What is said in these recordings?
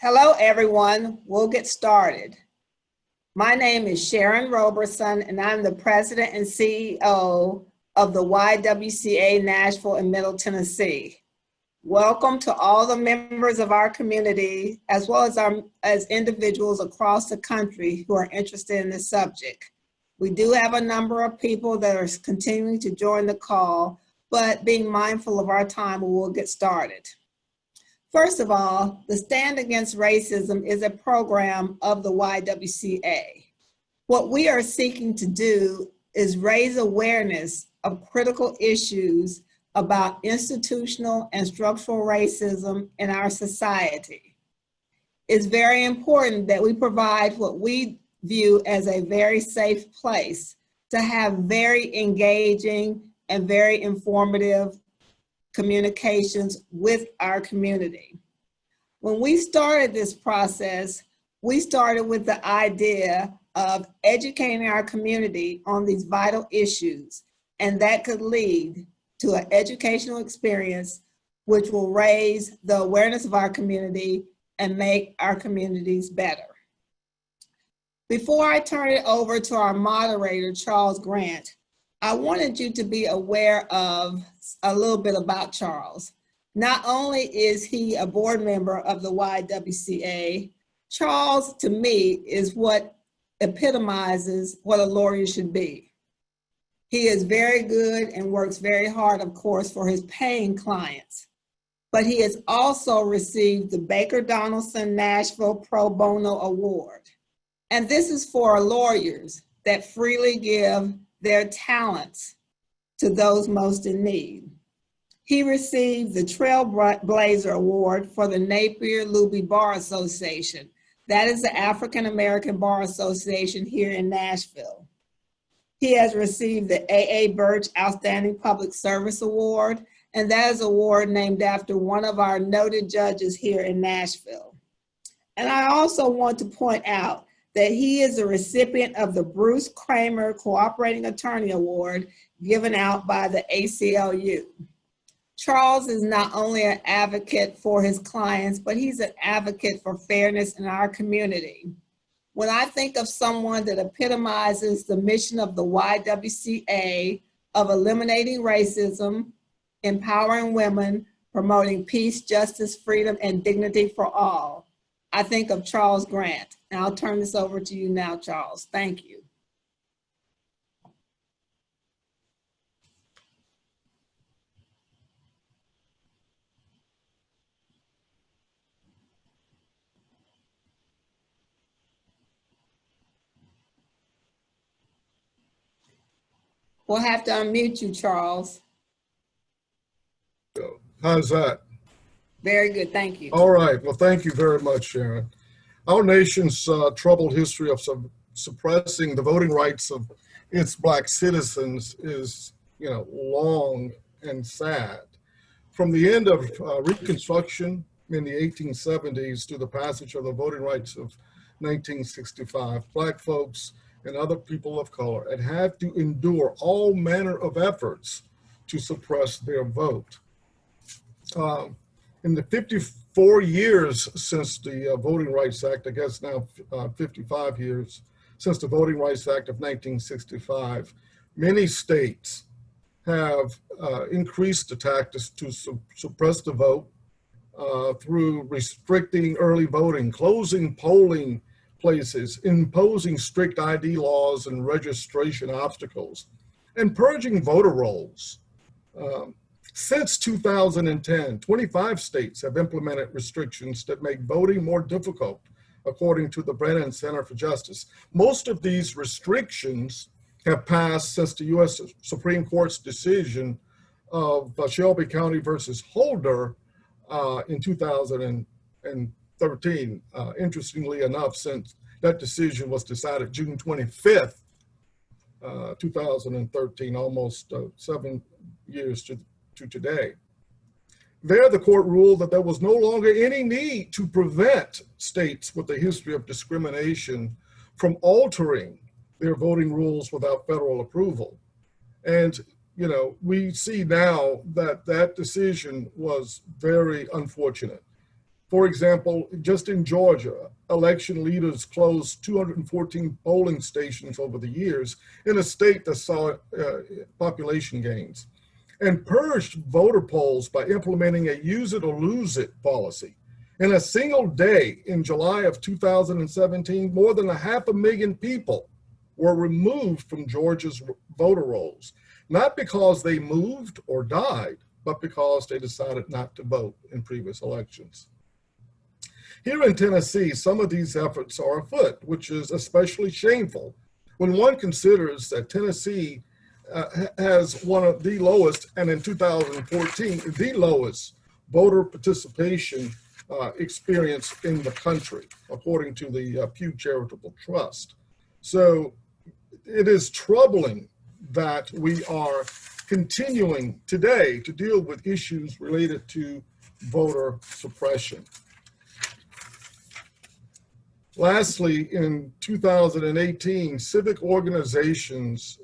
Hello, everyone. We'll get started. My name is Sharon Roberson, and I'm the president and CEO of the YWCA Nashville and Middle Tennessee. Welcome to all the members of our community, as well as individuals across the country who are interested in this subject. We do have a number of people that are continuing to join the call, but being mindful of our time, we will get started. First of all, the Stand Against Racism is a program of the YWCA. What we are seeking to do is raise awareness of critical issues about institutional and structural racism in our society. It's very important that we provide what we view as a very safe place to have very engaging and very informative communications with our community. When we started this process, we started with the idea of educating our community on these vital issues, and that could lead to an educational experience which will raise the awareness of our community and make our communities better. Before I turn it over to our moderator, Charles Grant, I wanted you to be aware of a little bit about Charles. Not only is he a board member of the YWCA, Charles, to me, is what epitomizes what a lawyer should be. He is very good and works very hard, of course, for his paying clients. But he has also received the Baker Donelson Nashville Pro Bono Award. And this is for lawyers that freely give their talents to those most in need. He received the Trailblazer Award for the Napier Luby Bar Association. That is the African American Bar Association here in Nashville. He has received the A.A. Birch Outstanding Public Service Award, and that is an award named after one of our noted judges here in Nashville. And I also want to point out that he is a recipient of the Bruce Kramer Cooperating Attorney Award given out by the ACLU. Charles is not only an advocate for his clients, but he's an advocate for fairness in our community. When I think of someone that epitomizes the mission of the YWCA of eliminating racism, empowering women, promoting peace, justice, freedom, and dignity for all, I think of Charles Grant. And I'll turn this over to you now, Charles. Thank you. We'll have to unmute you, Charles. How's that? Very good, thank you. All right, well, thank you very much, Sharon. Our nation's troubled history of suppressing the voting rights of its Black citizens is, long and sad. From the end of Reconstruction in the 1870s to the passage of the Voting Rights of 1965, Black folks and other people of color had had to endure all manner of efforts to suppress their vote. In the 54 years since the Voting Rights Act, I guess now 55 years since the Voting Rights Act of 1965, many states have increased the tactics to suppress the vote through restricting early voting, closing polling places, imposing strict ID laws and registration obstacles, and purging voter rolls. Since 2010, 25 states have implemented restrictions that make voting more difficult, according to the Brennan Center for Justice. Most of these restrictions have passed since the U.S. Supreme Court's decision of Shelby County versus Holder in 2013. Interestingly enough, since that decision was decided June 25th, 2013, almost 7 years to today. There, the court ruled that there was no longer any need to prevent states with a history of discrimination from altering their voting rules without federal approval. And, we see now that that decision was very unfortunate. For example, just in Georgia, election leaders closed 214 polling stations over the years in a state that saw population gains, and purged voter polls by implementing a use it or lose it policy. In a single day in July of 2017, more than 500,000 people were removed from Georgia's voter rolls, not because they moved or died, but because they decided not to vote in previous elections. Here in Tennessee, some of these efforts are afoot, which is especially shameful when one considers that Tennessee has one of the lowest, and in 2014, the lowest voter participation experience in the country, according to the Pew Charitable Trust. So it is troubling that we are continuing today to deal with issues related to voter suppression. Lastly, in 2018, civic organizations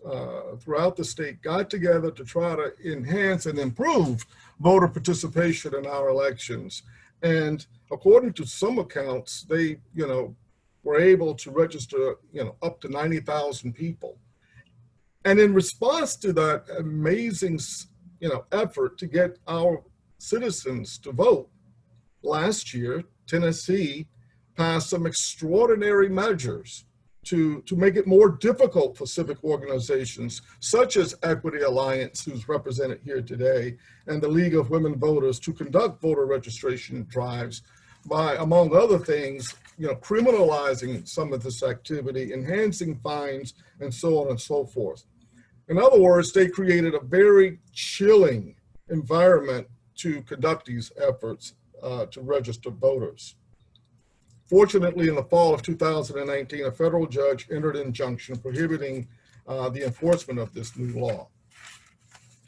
throughout the state got together to try to enhance and improve voter participation in our elections. And according to some accounts, they, were able to register, up to 90,000 people. And in response to that amazing, effort to get our citizens to vote, last year, Tennessee passed some extraordinary measures to make it more difficult for civic organizations such as Equity Alliance, who's represented here today, and the League of Women Voters to conduct voter registration drives by, among other things, criminalizing some of this activity, enhancing fines, and so on and so forth. In other words, they created a very chilling environment to conduct these efforts to register voters. Fortunately, in the fall of 2019, a federal judge entered an injunction prohibiting the enforcement of this new law.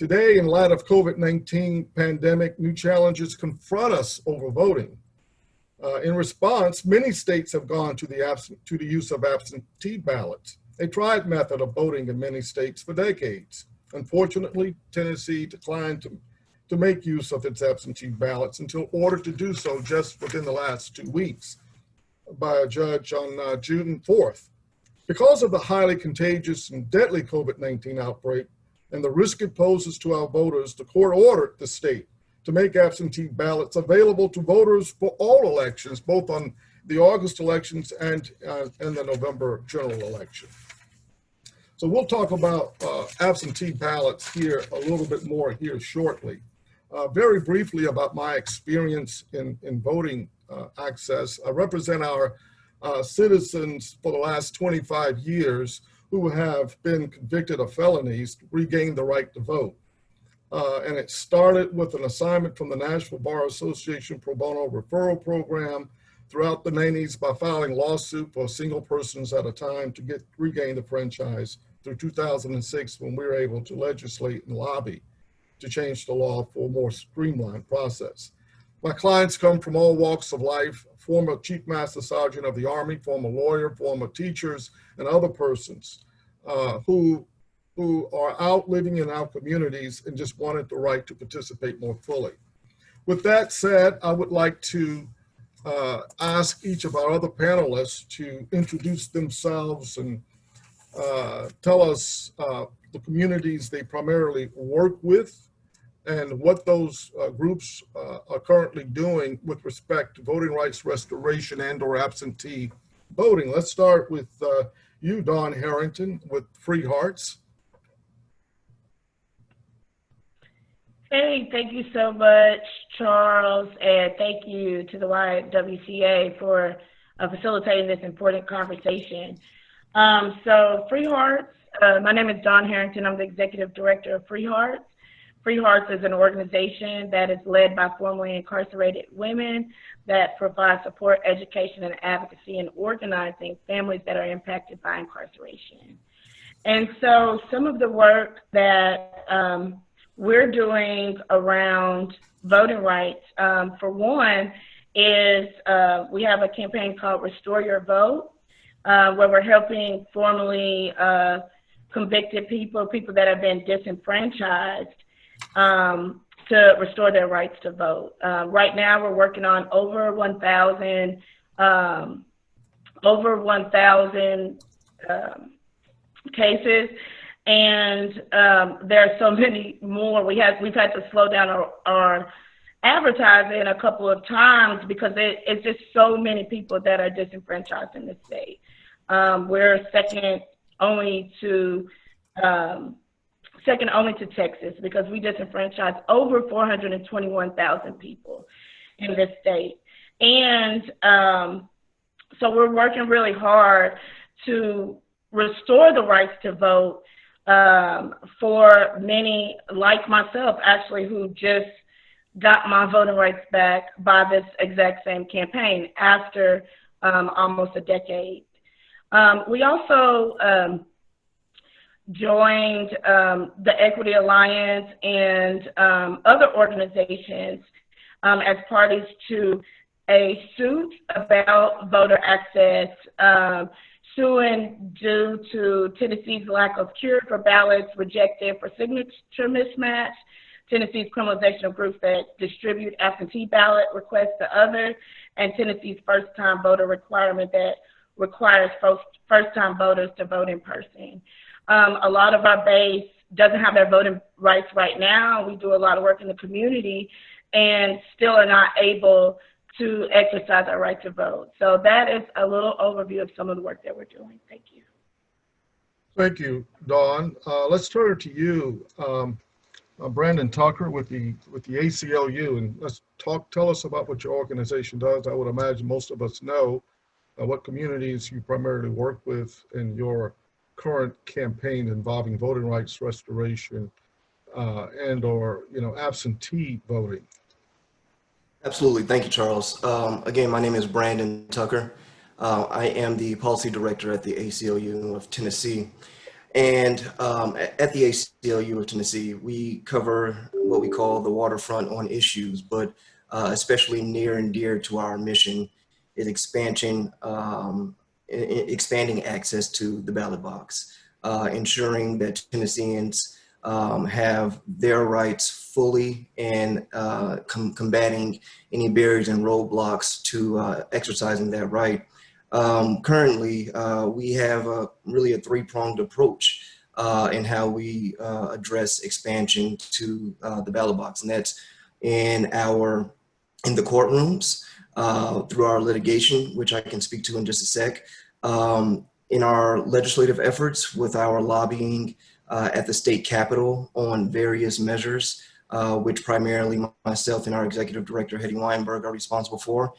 Today, in light of COVID-19 pandemic, new challenges confront us over voting. In response, many states have gone to the use of absentee ballots, a tried method of voting in many states for decades. Unfortunately, Tennessee declined to make use of its absentee ballots until ordered to do so just within the last 2 weeks by a judge on June 4th. Because of the highly contagious and deadly COVID-19 outbreak and the risk it poses to our voters, the court ordered the state to make absentee ballots available to voters for all elections, both on the August elections and the November general election. So we'll talk about absentee ballots here a little bit more here shortly. Very briefly about my experience in voting access. I represent our citizens for the last 25 years who have been convicted of felonies to regain the right to vote. And it started with an assignment from the Nashville Bar Association Pro Bono Referral Program throughout the 90s by filing lawsuit for single persons at a time to regain the franchise through 2006 when we were able to legislate and lobby to change the law for a more streamlined process. My clients come from all walks of life, former Chief Master Sergeant of the Army, former lawyer, former teachers, and other persons who are out living in our communities and just wanted the right to participate more fully. With that said, I would like to ask each of our other panelists to introduce themselves and tell us the communities they primarily work with and what those groups are currently doing with respect to voting rights restoration and or absentee voting. Let's start with you, Dawn Harrington, with Free Hearts. Hey, thank you so much, Charles, and thank you to the YWCA for facilitating this important conversation. So Free Hearts, my name is Dawn Harrington. I'm the Executive Director of Free Hearts. Free Hearts is an organization that is led by formerly incarcerated women that provide support, education, and advocacy in organizing families that are impacted by incarceration. And so some of the work that we're doing around voting rights, for one, is we have a campaign called Restore Your Vote, where we're helping formerly convicted people that have been disenfranchised, to to restore their rights to vote. Right now, we're working on over 1,000 cases, and there are so many more. We've had to slow down our advertising a couple of times because it's just so many people that are disenfranchised in the state. We're second only to Texas, because we disenfranchised over 421,000 people in this state. And so we're working really hard to restore the rights to vote for many, like myself, actually, who just got my voting rights back by this exact same campaign after almost a decade. We also joined the Equity Alliance and other organizations as parties to a suit about voter access, suing due to Tennessee's lack of cure for ballots rejected for signature mismatch, Tennessee's criminalization of groups that distribute absentee ballot requests to others, and Tennessee's first-time voter requirement that requires first-time voters to vote in person. A lot of our base doesn't have their voting rights right now. We do a lot of work in the community and still are not able to exercise our right to vote. So that is a little overview of some of the work that we're doing. Thank you. Thank you, Dawn. Let's turn to you, Brandon Tucker with the ACLU, and tell us about what your organization does. I would imagine most of us know what communities you primarily work with in your current campaign involving voting rights restoration and/or absentee voting. Absolutely. Thank you, Charles. Again, my name is Brandon Tucker. I am the policy director at the ACLU of Tennessee. And at the ACLU of Tennessee, we cover what we call the waterfront on issues, but especially near and dear to our mission is expanding access to the ballot box, ensuring that Tennesseans have their rights fully, and combating any barriers and roadblocks to exercising that right. Currently, we have really a three-pronged approach in how we address expansion to the ballot box, and that's in the courtrooms, through our litigation, which I can speak to in just a sec, in our legislative efforts with our lobbying at the state capitol on various measures, which primarily myself and our executive director, Hetty Weinberg, are responsible for.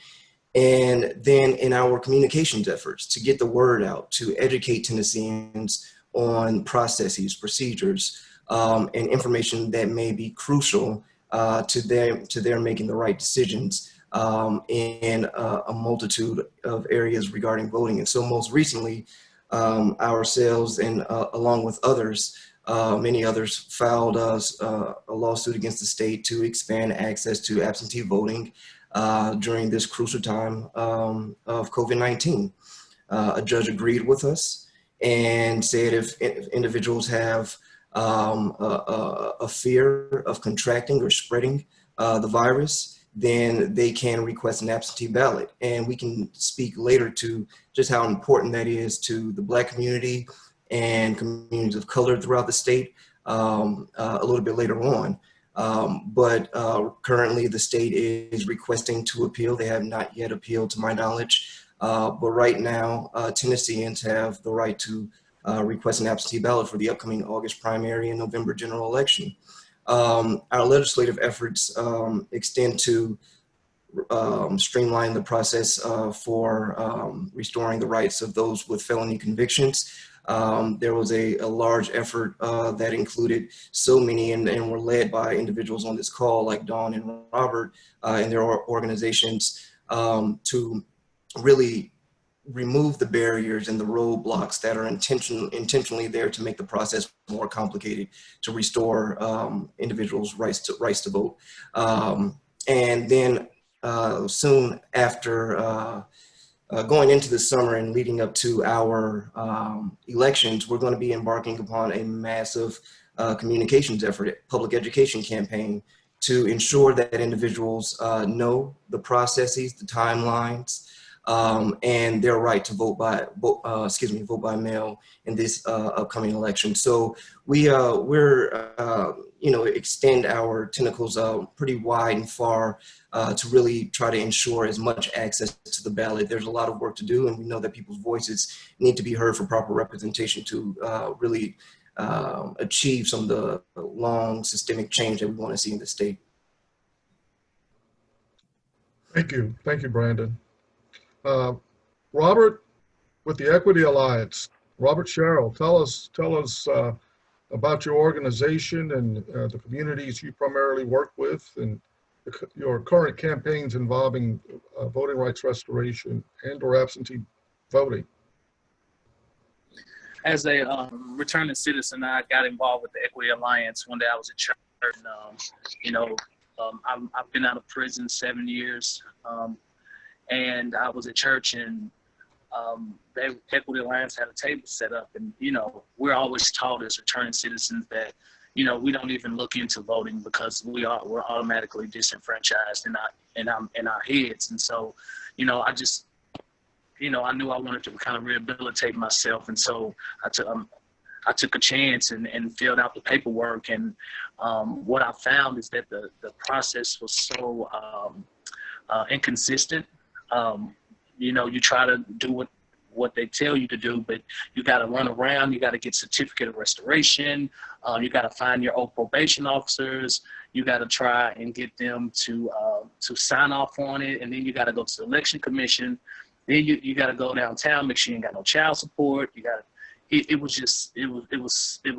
And then in our communications efforts to get the word out, to educate Tennesseans on processes, procedures, and information that may be crucial to their making the right decisions in a multitude of areas regarding voting. And so most recently, ourselves and along with others, many others, filed a lawsuit against the state to expand access to absentee voting during this crucial time of COVID-19. A judge agreed with us and said if individuals have a fear of contracting or spreading the virus, then they can request an absentee ballot. And we can speak later to just how important that is to the Black community and communities of color throughout the state a little bit later on. But currently the state is requesting to appeal. They have not yet appealed to my knowledge. But right now, Tennesseans have the right to request an absentee ballot for the upcoming August primary and November general election. Our legislative efforts extend to streamline the process for restoring the rights of those with felony convictions. There was a large effort that included so many and were led by individuals on this call like Dawn and Robert and their organizations to really remove the barriers and the roadblocks that are intentionally there to make the process more complicated, to restore individuals' rights to vote. And then soon after going into the summer and leading up to our elections, we're going to be embarking upon a massive communications effort, public education campaign to ensure that individuals know the processes, the timelines, and their right to vote by mail in this upcoming election. So we're extend our tentacles pretty wide and far to really try to ensure as much access to the ballot. There's a lot of work to do, and we know that people's voices need to be heard for proper representation to really achieve some of the long systemic change that we want to see in the state. Thank you, Brandon. Robert, with the Equity Alliance, Robert Sherrill, tell us about your organization and the communities you primarily work with, and your current campaigns involving voting rights restoration and/or absentee voting. As a returning citizen, I got involved with the Equity Alliance one day. I was at church, and I've been out of prison 7 years, and I was at church, and the Equity Alliance had a table set up, and we're always taught as returning citizens that we don't even look into voting because we're automatically disenfranchised in our heads, and so I just I knew I wanted to kind of rehabilitate myself, and so I took a chance and filled out the paperwork, and what I found is that the process was so inconsistent. You try to do what they tell you to do, but you got to run around, you got to get certificate of restoration, you got to find your old probation officers, you got to try and get them to sign off on it, and then you got to go to the election commission, then you got to go downtown, make sure you ain't got no child support, it was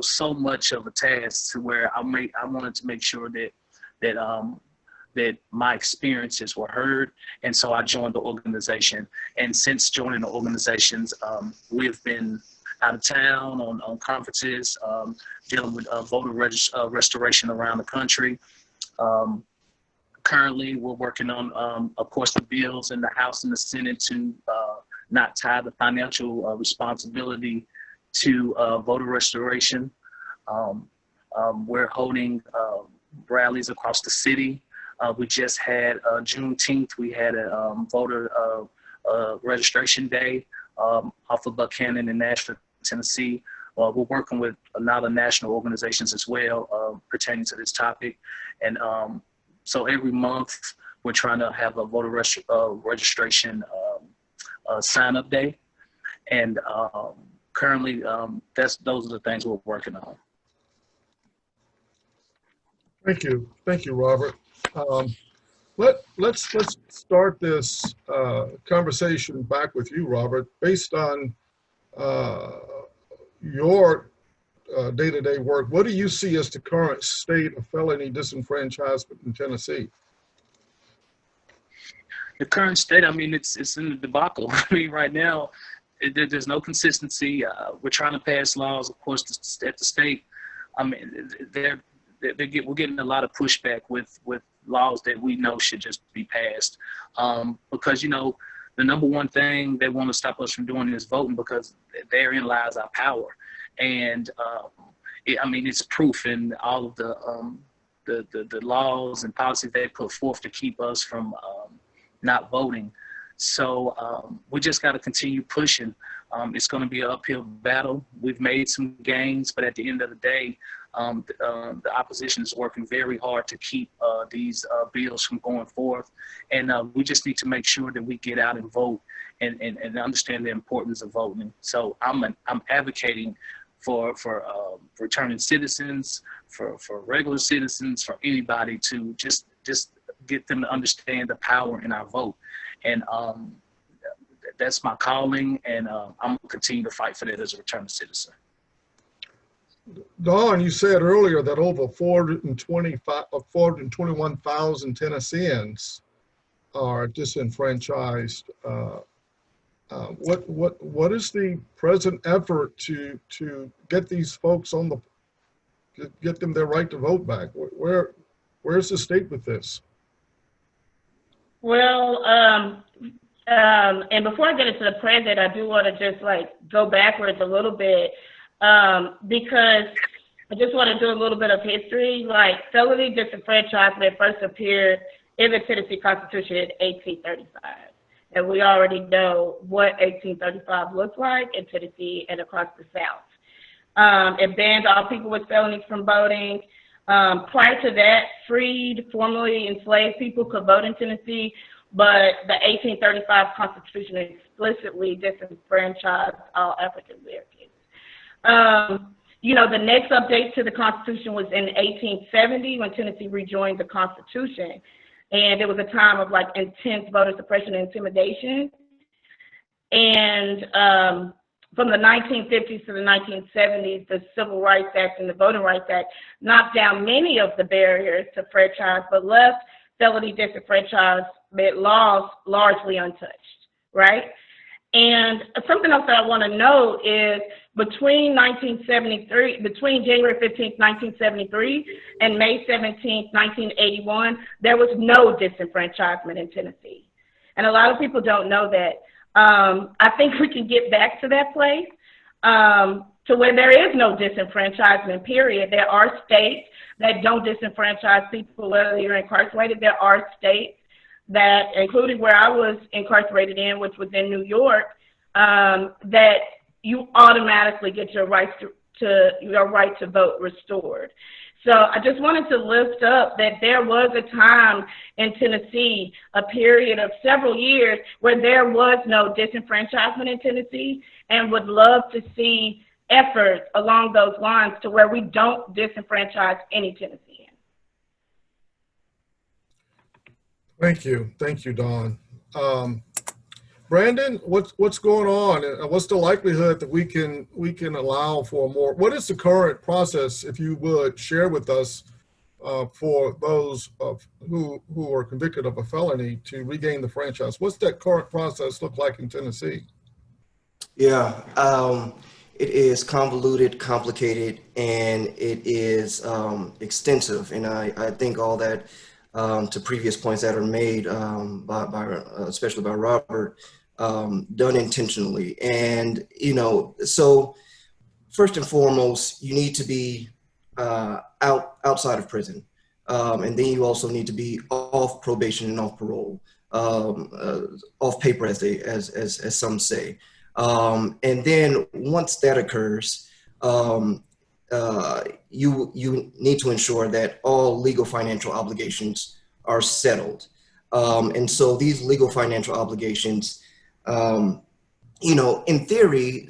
so much of a task to where I wanted to make sure that my experiences were heard. And so I joined the organization. And since joining the organizations, we've been out of town on conferences, dealing with voter restoration around the country. Currently, we're working on, of course, the bills in the House and the Senate to not tie the financial responsibility to voter restoration. We're holding rallies across the city. We just had Juneteenth. We had a voter registration day off of Buchanan in Nashville, Tennessee. We're working with a lot of national organizations as well pertaining to this topic. And so every month we're trying to have a voter registration sign-up day. And currently, those are the things we're working on. Thank you, Robert. Let's start this conversation back with you, Robert, based on your day-to-day work. What do you see as the current state of felony disenfranchisement in Tennessee? The current state, it's in the debacle. Right now, there's no consistency. We're trying to pass laws, of course, at the state. We're getting a lot of pushback with laws that we know should just be passed, because the number one thing they want to stop us from doing is voting, because therein lies our power, and it's proof in all of the laws and policies they put forth to keep us from not voting. So we just got to continue pushing. It's going to be an uphill battle. We've made some gains, but at the end of the day, the opposition is working very hard to keep these bills from going forth. And we just need to make sure that we get out and vote and understand the importance of voting. So I'm advocating for returning citizens, for regular citizens, for anybody to just get them to understand the power in our vote. And that's my calling, and I'm going to continue to fight for that as a returning citizen. Dawn, you said earlier that over 421,000 Tennesseans are disenfranchised. What is the present effort to get these folks get them their right to vote back? Where's the state with this? Well, and before I get into the present, I do want to just go backwards a little bit, because I just want to do a little bit of history. Like, felony disenfranchisement first appeared in the Tennessee Constitution in 1835. And we already know what 1835 looked like in Tennessee and across the South. It banned all people with felonies from voting. Prior to that, freed, formerly enslaved people could vote in Tennessee, but the 1835 Constitution explicitly disenfranchised all African Americans. You know, the next update to the Constitution was in 1870 when Tennessee rejoined the Constitution. And it was a time of like intense voter suppression and intimidation. And from the 1950s to the 1970s, the Civil Rights Act and the Voting Rights Act knocked down many of the barriers to franchise, but left felony disenfranchisement laws largely untouched, right? And something else that I want to note is between January 15th, 1973 and May 17th, 1981, there was no disenfranchisement in Tennessee. And a lot of people don't know that. I think we can get back to that place to where there is no disenfranchisement, period. There are states that don't disenfranchise people whether you're incarcerated. There are states that, including where I was incarcerated in, which was in New York, that you automatically get your right to vote restored. So I just wanted to lift up that there was a time in Tennessee, a period of several years, where there was no disenfranchisement in Tennessee, and would love to see efforts along those lines to where we don't disenfranchise any Tennessean. Thank you, Dawn. Brandon, what's going on? And what's the likelihood that we can allow for more? What is the current process, if you would share with us, for those who are convicted of a felony to regain the franchise? What's that current process look like in Tennessee? Yeah, it is convoluted, complicated, and it is extensive. And I think all that, to previous points that are made especially by Robert, done intentionally. And, you know, so first and foremost, you need to be outside of prison. And then you also need to be off probation and off parole, off paper, as some say. And then once that occurs, you need to ensure that all legal financial obligations are settled. And so these legal financial obligations, you know, in theory,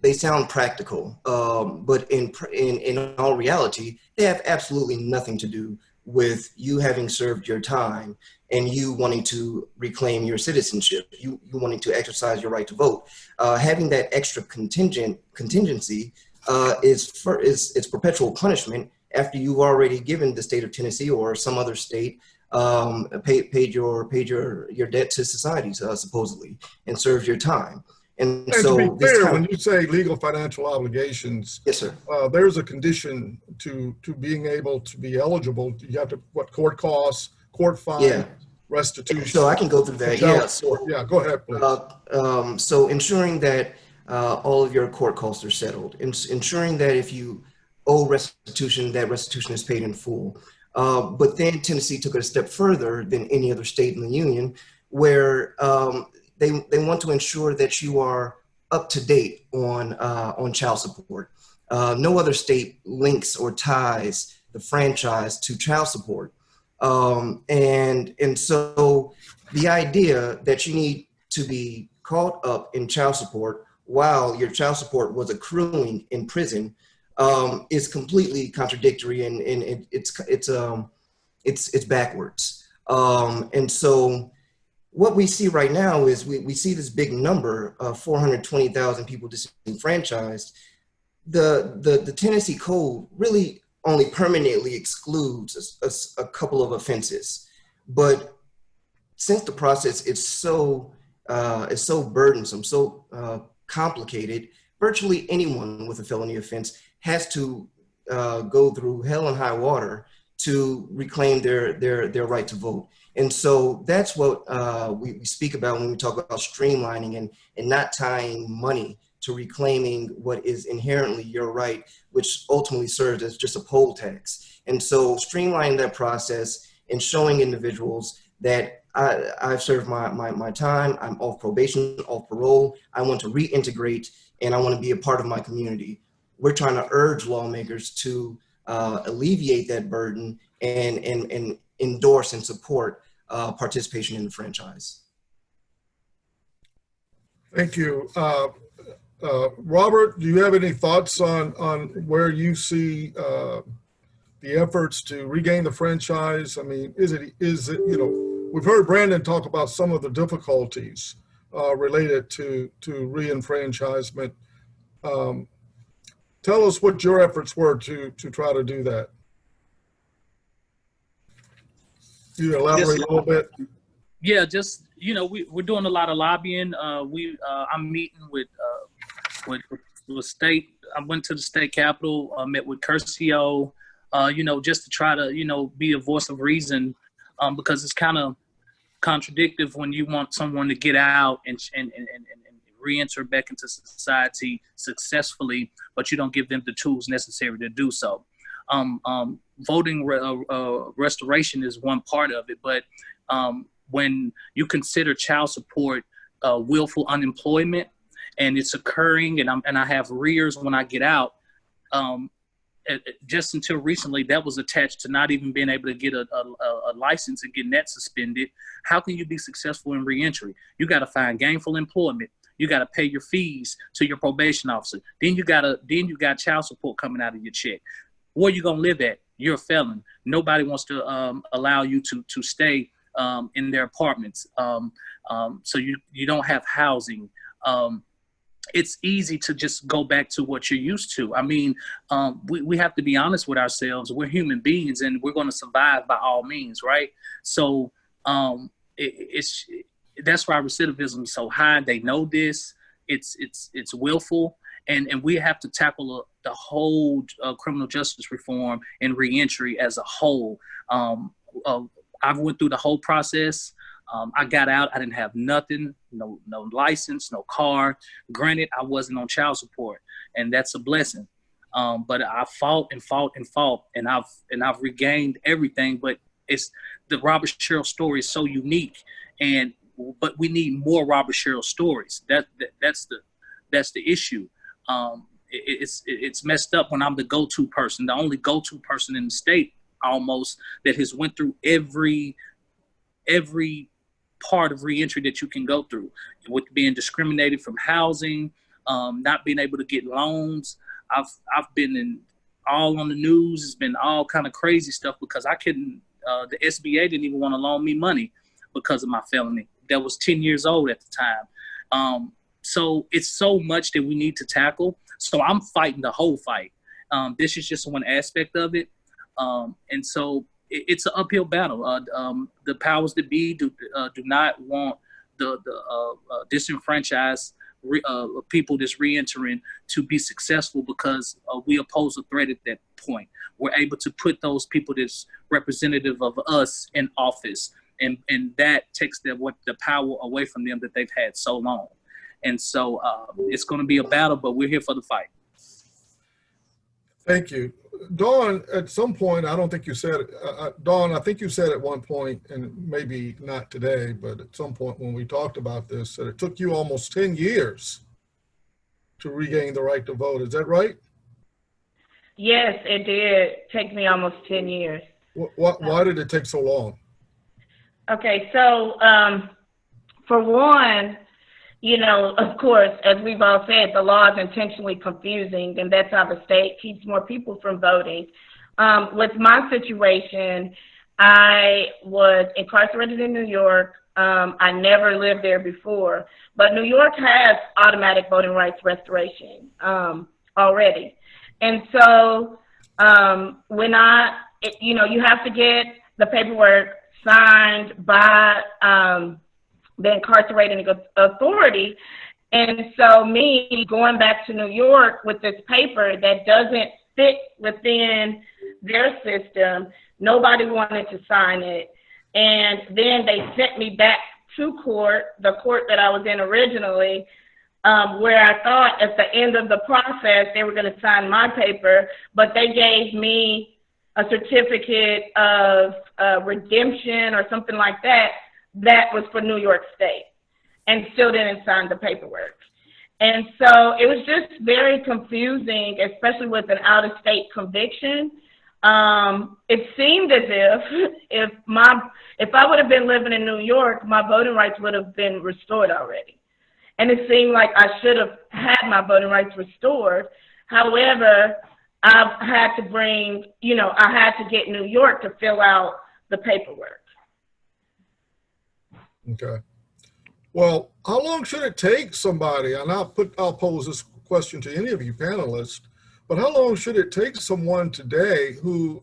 they sound practical, but in all reality, they have absolutely nothing to do with you having served your time and you wanting to reclaim your citizenship, you wanting to exercise your right to vote. Having that extra contingency is perpetual punishment after you've already given the state of Tennessee or some other state paid your debt to society, supposedly, and served your time. And so, to be clear, when you say legal financial obligations, yes, sir, there's a condition to being able to be eligible. You have to, court costs, court fines, yeah, restitution. So I can go through that. Yeah. So, yeah, go ahead, please. So ensuring that all of your court costs are settled, ensuring that if you owe restitution, that restitution is paid in full. But then Tennessee took it a step further than any other state in the union, where they want to ensure that you are up to date on child support. No other state links or ties the franchise to child support. And so the idea that you need to be caught up in child support while your child support was accruing in prison is completely contradictory, and it's backwards. And so what we see right now is we see this big number of 420,000 people disenfranchised. The Tennessee Code really only permanently excludes a couple of offenses, but since the process is so burdensome, so complicated, virtually anyone with a felony offense has to go through hell and high water to reclaim their right to vote. And so that's what we speak about when we talk about streamlining and not tying money to reclaiming what is inherently your right, which ultimately serves as just a poll tax. And so streamlining that process and showing individuals that I've served my time, I'm off probation, off parole, I want to reintegrate, and I want to be a part of my community. We're trying to urge lawmakers to alleviate that burden and endorse and support participation in the franchise. Thank you. Robert, do you have any thoughts on where you see the efforts to regain the franchise? I mean, is it, you know, we've heard Brandon talk about some of the difficulties related to re-enfranchisement. Tell us what your efforts were to try to do that. Can you elaborate a little bit? Yeah, just, you know, we're doing a lot of lobbying. I'm meeting with state. I went to the state capitol, met with Curcio, you know, just to try to, you know, be a voice of reason, because it's kind of contradictory when you want someone to get out and re-enter back into society successfully, but you don't give them the tools necessary to do so. Voting restoration is one part of it, but when you consider child support willful unemployment, and it's occurring, and I have arrears when I get out, just until recently, that was attached to not even being able to get a license and getting that suspended. How can you be successful in reentry? You got to find gainful employment. You got to pay your fees to your probation officer. Then you got child support coming out of your check. Where you gonna live at? You're a felon. Nobody wants to allow you to stay in their apartments. So you don't have housing. It's easy to just go back to what you're used to. I mean, we have to be honest with ourselves. We're human beings, and we're going to survive by all means, right? So that's why recidivism is so high. They know this. It's willful, and we have to tackle the whole criminal justice reform and reentry as a whole. I've went through the whole process. I got out. I didn't have nothing, no license, no car. Granted, I wasn't on child support, and that's a blessing. But I fought, and I've regained everything. But it's the Robert Sherrill story is so unique, but we need more Robert Sherrill stories. That's the issue. It's messed up when I'm the go-to person, the only go-to person in the state almost that has went through every part of reentry that you can go through, with being discriminated from housing, not being able to get loans. I've been in all on the news. It's been all kind of crazy stuff because I couldn't. The SBA didn't even want to loan me money because of my felony. That was 10 years old at the time. So it's so much that we need to tackle. So I'm fighting the whole fight. This is just one aspect of it. And so it's an uphill battle. The powers that be do not want the disenfranchised people that's reentering to be successful because we oppose a threat at that point. We're able to put those people that's representative of us in office, and that takes the power away from them that they've had so long. And so it's going to be a battle, but we're here for the fight. Thank you. Dawn, at some point, I don't think you said it. Dawn, I think you said at one point, and maybe not today, but at some point when we talked about this, that it took you almost 10 years to regain the right to vote. Is that right? Yes, it did take me almost 10 years. Why did it take so long? Okay, so for one, you know, of course, as we've all said, the law is intentionally confusing, and that's how the state keeps more people from voting. With my situation, I was incarcerated in New York. I never lived there before, but New York has automatic voting rights restoration already. And so you have to get the paperwork signed by the incarcerating authority. And so me going back to New York with this paper that doesn't fit within their system, nobody wanted to sign it. And then they sent me back to court, the court that I was in originally, where I thought at the end of the process they were going to sign my paper, but they gave me a certificate of redemption or something like that. That was for New York State, and still didn't sign the paperwork. And so it was just very confusing, especially with an out-of-state conviction. It seemed as if I would have been living in New York, my voting rights would have been restored already. And it seemed like I should have had my voting rights restored. However, I had to I had to get New York to fill out the paperwork. Okay. Well, how long should it take somebody, and I'll pose this question to any of you panelists, but how long should it take someone today who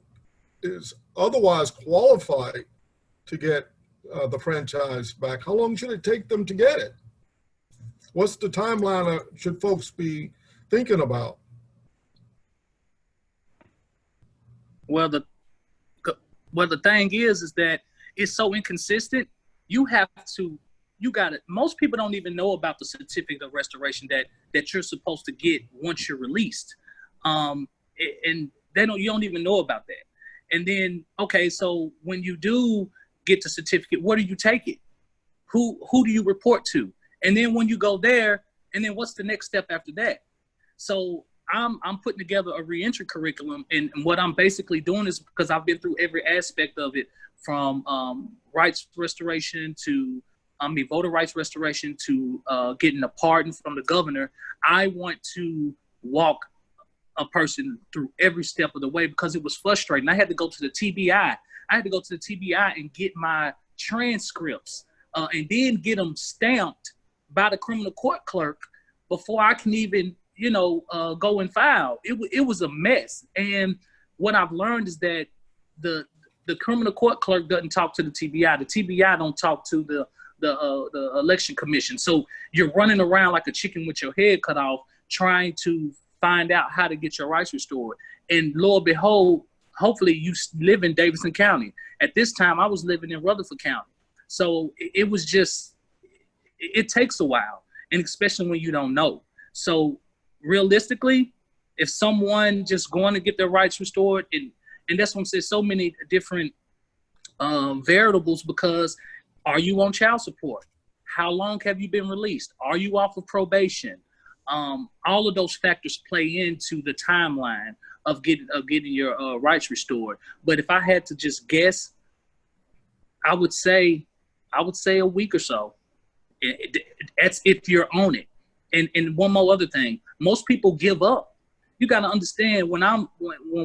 is otherwise qualified to get the franchise back? How long should it take them to get it? What's the timeline should folks be thinking about? Well, the thing is that it's so inconsistent. Most people don't even know about the certificate of restoration that you're supposed to get once you're released. And you don't even know about that. And then, okay, so when you do get the certificate, where do you take it? Who do you report to? And then when you go there, and then what's the next step after that? So I'm putting together a reentry curriculum, and what I'm basically doing is, because I've been through every aspect of it, from rights restoration to voter rights restoration to getting a pardon from the governor. I want to walk a person through every step of the way, because it was frustrating. I had to go to the TBI. And get my transcripts and then get them stamped by the criminal court clerk before I can even, go and file. It was a mess. And what I've learned is that the criminal court clerk doesn't talk to the TBI. The TBI don't talk to the election commission. So you're running around like a chicken with your head cut off, trying to find out how to get your rights restored. And lo and behold, hopefully you live in Davidson County. At this time, I was living in Rutherford County. So it takes a while, and especially when you don't know. So realistically, if someone just going to get their rights restored, and that's what I'm saying, so many different variables, because are you on child support? How long have you been released? Are you off of probation? All of those factors play into the timeline of getting your rights restored. But if I had to just guess, I would say a week or so. That's if you're on it. And one more other thing, most people give up. You got to understand, when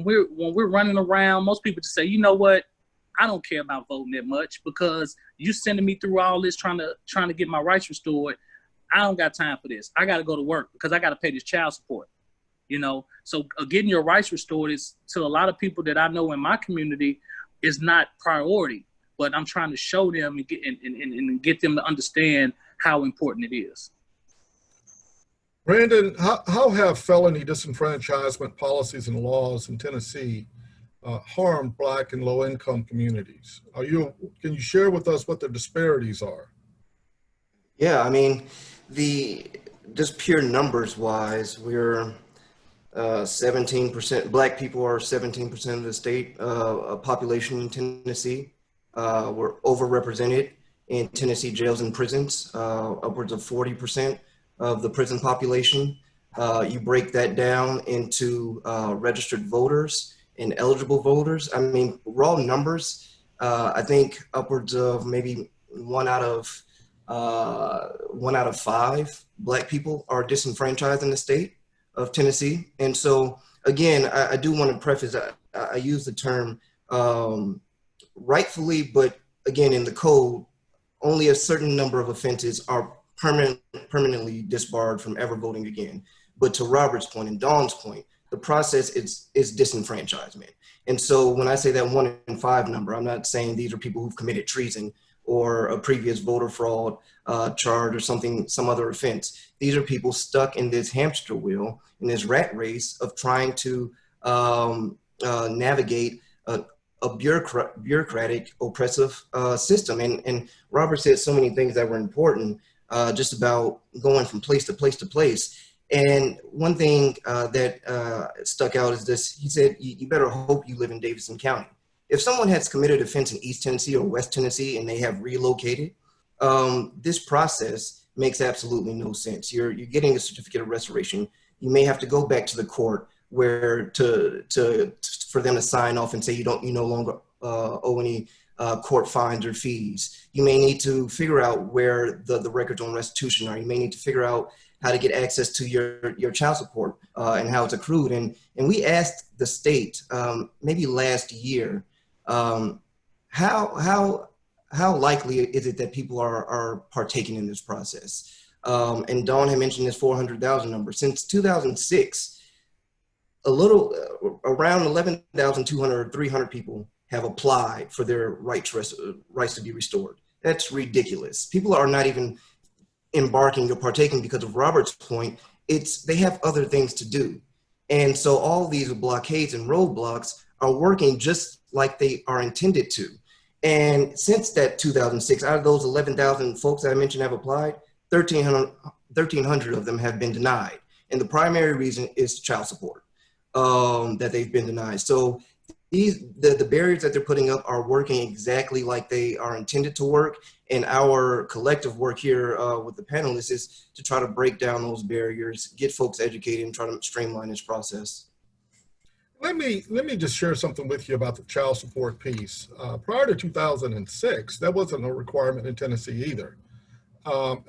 we're running around, most people just say, you know what, I don't care about voting that much, because you sending me through all this trying to get my rights restored. I don't got time for this. I got to go to work because I got to pay this child support. So getting your rights restored is, to a lot of people that I know in my community, is not priority. But I'm trying to show them and get them to understand how important it is. Brandon, how have felony disenfranchisement policies and laws in Tennessee harmed Black and low-income communities? Can you share with us what the disparities are? Yeah, I mean, just pure numbers wise, we're 17%, Black people are 17% of the state population in Tennessee. We're overrepresented in Tennessee jails and prisons, upwards of 40% of the prison population. You break that down into registered voters and eligible voters. I mean, raw numbers, I think upwards of maybe one out of 5 Black people are disenfranchised in the state of Tennessee. And so, again, I do want to preface, I use the term rightfully, but again, in the code, only a certain number of offenses are permanently disbarred from ever voting again. But to Robert's point and Dawn's point, the process is disenfranchisement. And so when I say that 1 in 5 number, I'm not saying these are people who've committed treason or a previous voter fraud charge or some other offense. These are people stuck in this hamster wheel, in this rat race of trying to navigate a bureaucratic, oppressive system. And Robert said so many things that were important. just about going from place to place to place. And one thing that stuck out is this. He said, you better hope you live in Davidson County. If someone has committed offense in East Tennessee or West Tennessee and they have relocated, this process makes absolutely no sense. You're getting a certificate of restoration. You may have to go back to the court where for them to sign off and say you no longer owe any court fines or fees. You may need to figure out where the records on restitution are. You may need to figure out how to get access to your child support and how it's accrued. And we asked the state maybe last year, how likely is it that people are partaking in this process? And Dawn had mentioned this 400,000 number. Since 2006, around 11,200 or 300 people have applied for their rights to be restored. That's ridiculous. People are not even embarking or partaking because of Robert's point. They have other things to do. And so all these blockades and roadblocks are working just like they are intended to. And since that 2006, out of those 11,000 folks that I mentioned have applied, 1,300 of them have been denied. And the primary reason is child support that they've been denied. So the barriers that they're putting up are working exactly like they are intended to work. And our collective work here with the panelists is to try to break down those barriers, get folks educated, and try to streamline this process. Let me just share something with you about the child support piece. Prior to 2006, that wasn't a requirement in Tennessee either.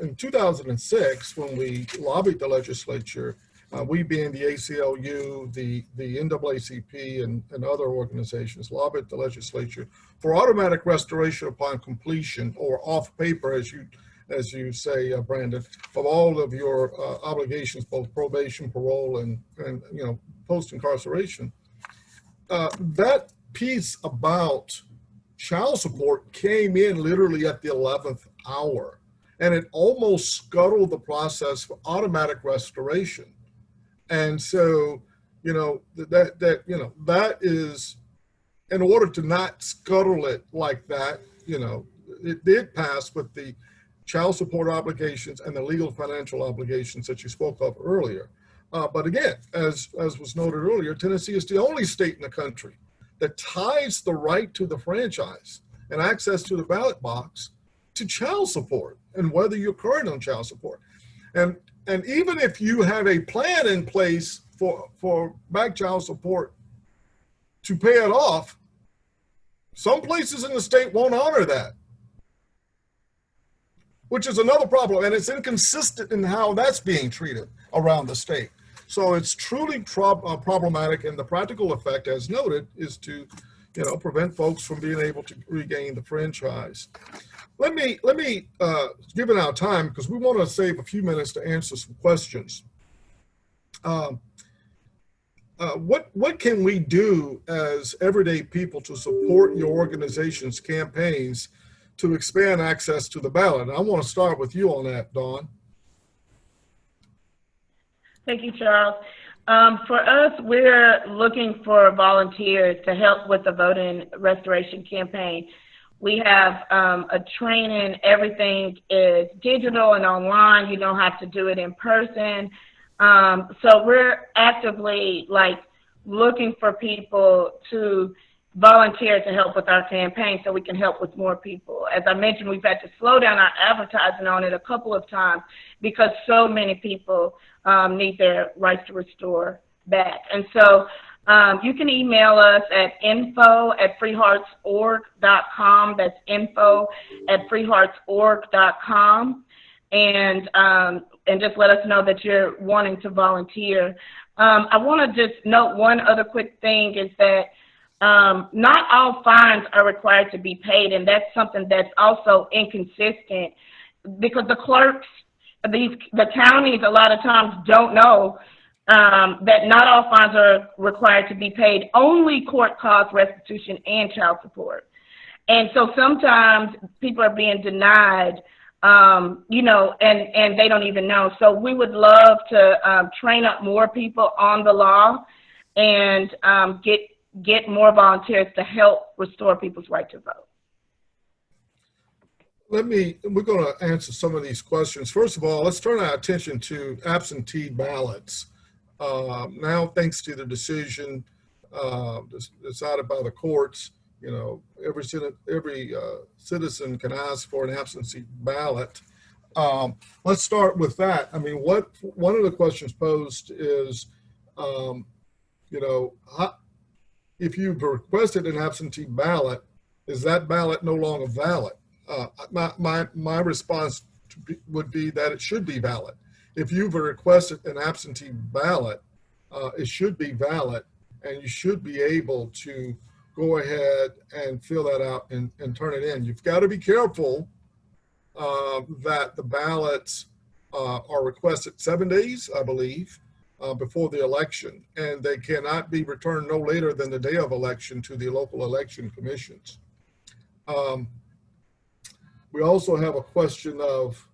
In 2006, when we lobbied the legislature, we being the ACLU, the NAACP, and other organizations lobbied the legislature for automatic restoration upon completion, or off paper, as you say, Brandon, of all of your obligations, both probation, parole, and post-incarceration. That piece about child support came in literally at the 11th hour, and it almost scuttled the process for automatic restoration. And so, that is, in order to not scuttle it like that, it did pass with the child support obligations and the legal financial obligations that you spoke of earlier. But again, as was noted earlier, Tennessee is the only state in the country that ties the right to the franchise and access to the ballot box to child support and whether you're current on child support. And even if you have a plan in place for back child support to pay it off, some places in the state won't honor that, which is another problem. And it's inconsistent in how that's being treated around the state. So it's truly problematic. And the practical effect, as noted, is to prevent folks from being able to regain the franchise. Let me given our time, because we want to save a few minutes to answer some questions. What can we do as everyday people to support your organization's campaigns to expand access to the ballot? And I want to start with you on that, Dawn. Thank you, Charles. For us, we're looking for volunteers to help with the voting restoration campaign. We have a training. Everything is digital and online. You don't have to do it in person. So we're actively looking for people to volunteer to help with our campaign so we can help with more people. As I mentioned, we've had to slow down our advertising on it a couple of times because so many people need their rights to restore back. And so you can email us at info@freeheartsorg.com. That's info@freeheartsorg.com. And just let us know that you're wanting to volunteer. I want to just note one other quick thing is that not all fines are required to be paid, and that's something that's also inconsistent because the clerks, the counties a lot of times don't know that not all fines are required to be paid, only court costs, restitution, and child support. And so sometimes people are being denied, and they don't even know. So we would love to train up more people on the law and get more volunteers to help restore people's right to vote. We're going to answer some of these questions. First of all, let's turn our attention to absentee ballots. Now, thanks to the decision decided by the courts, you know, every citizen can ask for an absentee ballot. Let's start with that. I mean, one of the questions posed is, you know, if you've requested an absentee ballot, is that ballot no longer valid? My response would be that it should be valid. If you've requested an absentee ballot, it should be valid, and you should be able to go ahead and fill that out and turn it in. You've got to be careful that the ballots are requested 7 days, I believe, before the election, and they cannot be returned no later than the day of election to the local election commissions. We also have a question of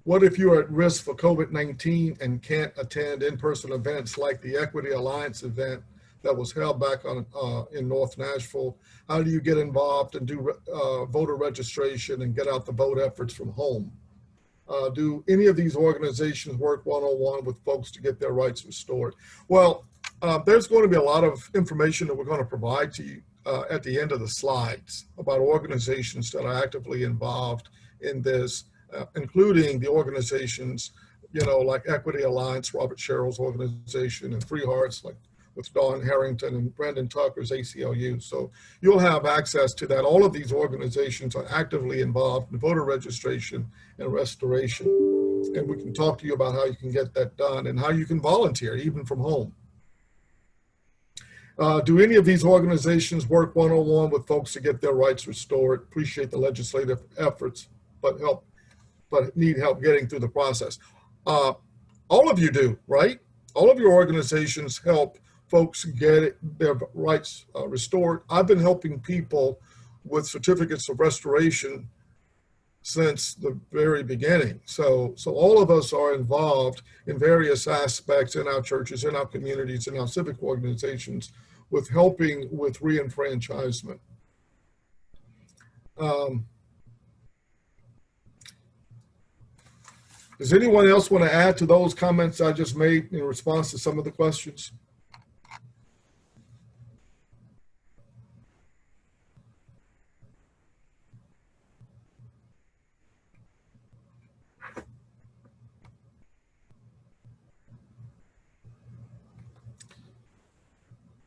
what if you're at risk for COVID-19 and can't attend in-person events like the Equity Alliance event that was held back in North Nashville? How do you get involved and do voter registration and get out the vote efforts from home? Do any of these organizations work one-on-one with folks to get their rights restored? Well, there's going to be a lot of information that we're going to provide to you at the end of the slides about organizations that are actively involved in this, including the organizations, you know, like Equity Alliance, Robert Sherrill's organization, and Free Hearts, like with Don Harrington and Brendan Tucker's ACLU. So you'll have access to that. All of these organizations are actively involved in voter registration and restoration. And we can talk to you about how you can get that done and how you can volunteer, even from home. Do any of these organizations work one-on-one with folks to get their rights restored? Appreciate the legislative efforts, but need help getting through the process. All of you do, right? All of your organizations help folks get their rights restored. I've been helping people with certificates of restoration since the very beginning. So all of us are involved in various aspects in our churches, in our communities, in our civic organizations with helping with re-enfranchisement. Does anyone else want to add to those comments I just made in response to some of the questions?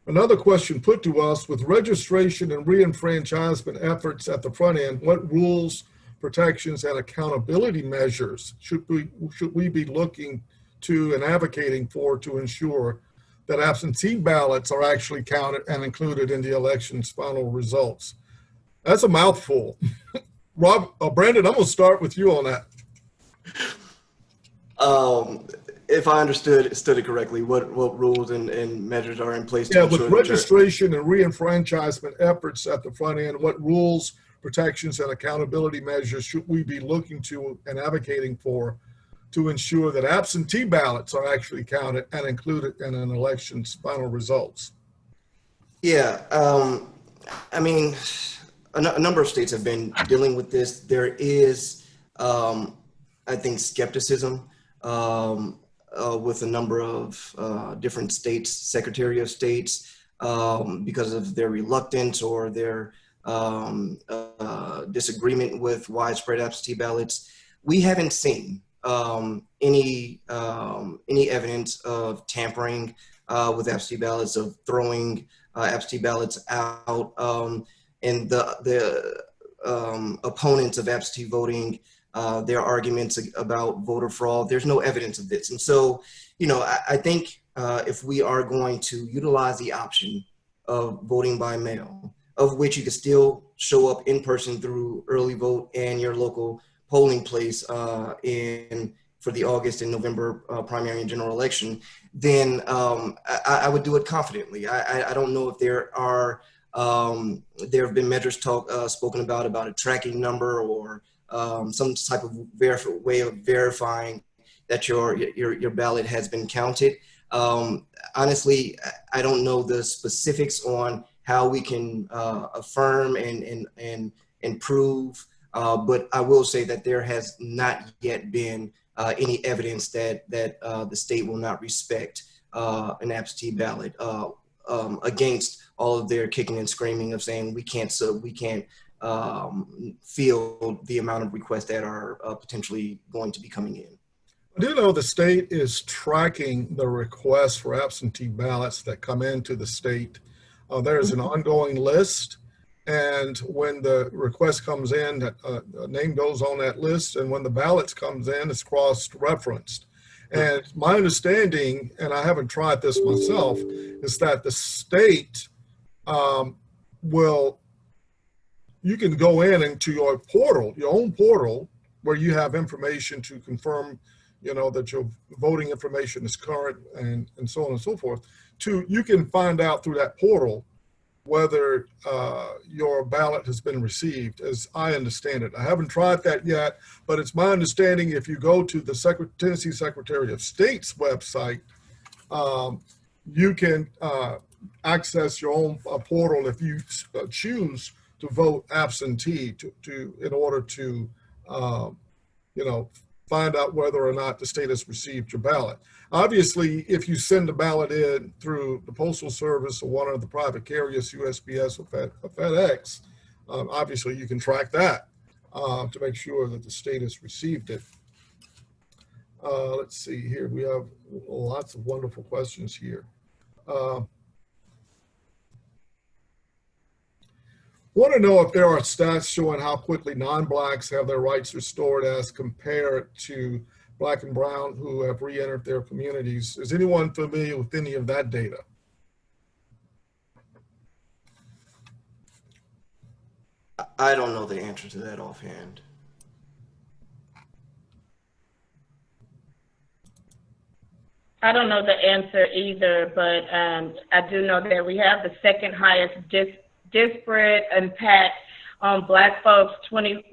Another question put to us: with registration and re-enfranchisement efforts at the front end, what rules, protections, and accountability measures should we be looking to and advocating for to ensure that absentee ballots are actually counted and included in the election's final results? That's a mouthful. Brandon, I'm going to start with you on that. If I understood it correctly, what rules and measures are in place to Yeah, ensure with registration and re-enfranchisement efforts at the front end, what rules, protections, and accountability measures should we be looking to and advocating for to ensure that absentee ballots are actually counted and included in an election's final results? Yeah, I mean, a number of states have been dealing with this. There is, I think, skepticism with a number of different states, Secretary of States, because of their reluctance or their disagreement with widespread absentee ballots. We haven't seen any evidence of tampering with absentee ballots, of throwing absentee ballots out, and the opponents of absentee voting, their arguments about voter fraud. There's no evidence of this. And so, you know, I think if we are going to utilize the option of voting by mail, of which you can still show up in person through early vote and your local polling place for the August and November primary and general election, then I would do it confidently. I don't know if there have been measures spoken about a tracking number or some type of way of verifying that your ballot has been counted. Honestly, I don't know the specifics on how we can affirm and improve. But I will say that there has not yet been any evidence that the state will not respect an absentee ballot against all of their kicking and screaming of saying we can't field the amount of requests that are potentially going to be coming in. I do know the state is tracking the requests for absentee ballots that come into the state. There's an ongoing list, and when the request comes in, a name goes on that list, and when the ballots comes in, it's cross-referenced. And my understanding, and I haven't tried this myself, is that the state you can go into your portal, your own portal, where you have information to confirm, that your voting information is current and so on and so forth. You can find out through that portal whether your ballot has been received, as I understand it. I haven't tried that yet, but it's my understanding if you go to the Tennessee Secretary of State's website, you can access your own portal if you choose to vote absentee in order to, find out whether or not the state has received your ballot. Obviously, if you send a ballot in through the Postal Service or one of the private carriers, USPS or FedEx, obviously you can track that to make sure that the state has received it. Let's see here. We have lots of wonderful questions here. Want to know if there are stats showing how quickly non-blacks have their rights restored as compared to Black and brown who have re-entered their communities. Is anyone familiar with any of that data? I don't know the answer to that offhand. I don't know the answer either, but I do know that we have the second highest disparate impact on Black folks, 21%,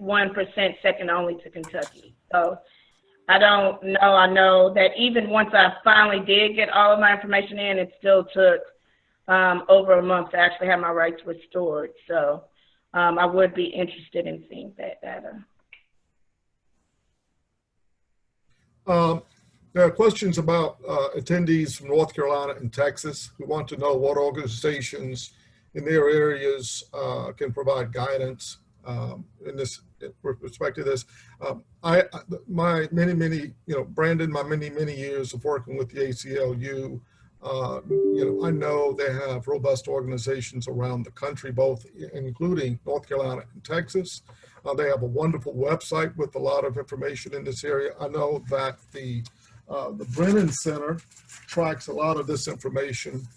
second only to Kentucky. So I don't know. I know that even once I finally did get all of my information in, it still took over a month to actually have my rights restored. So I would be interested in seeing that data. There are questions about attendees from North Carolina and Texas who want to know what organizations in their areas can provide guidance in this, with respect to this. My many, Brandon, my many years of working with the ACLU, I know they have robust organizations around the country, both including North Carolina and Texas. They have a wonderful website with a lot of information in this area. I know that the Brennan Center tracks a lot of this information.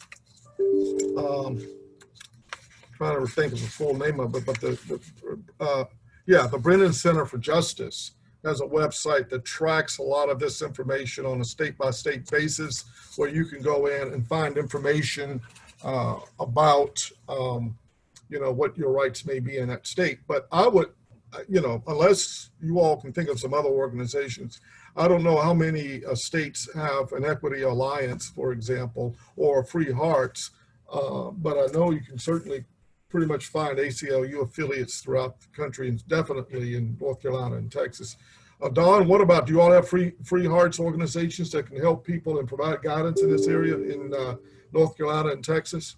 Trying to think of the full name of it, but the Brennan Center for Justice has a website that tracks a lot of this information on a state-by-state basis, where you can go in and find information about, what your rights may be in that state. But I would, unless you all can think of some other organizations, I don't know how many states have an Equity Alliance, for example, or Free Hearts, but I know you can certainly pretty much find ACLU affiliates throughout the country, and definitely in North Carolina and Texas. Don, what about, do you all have free Hearts organizations that can help people and provide guidance in this area in North Carolina and Texas?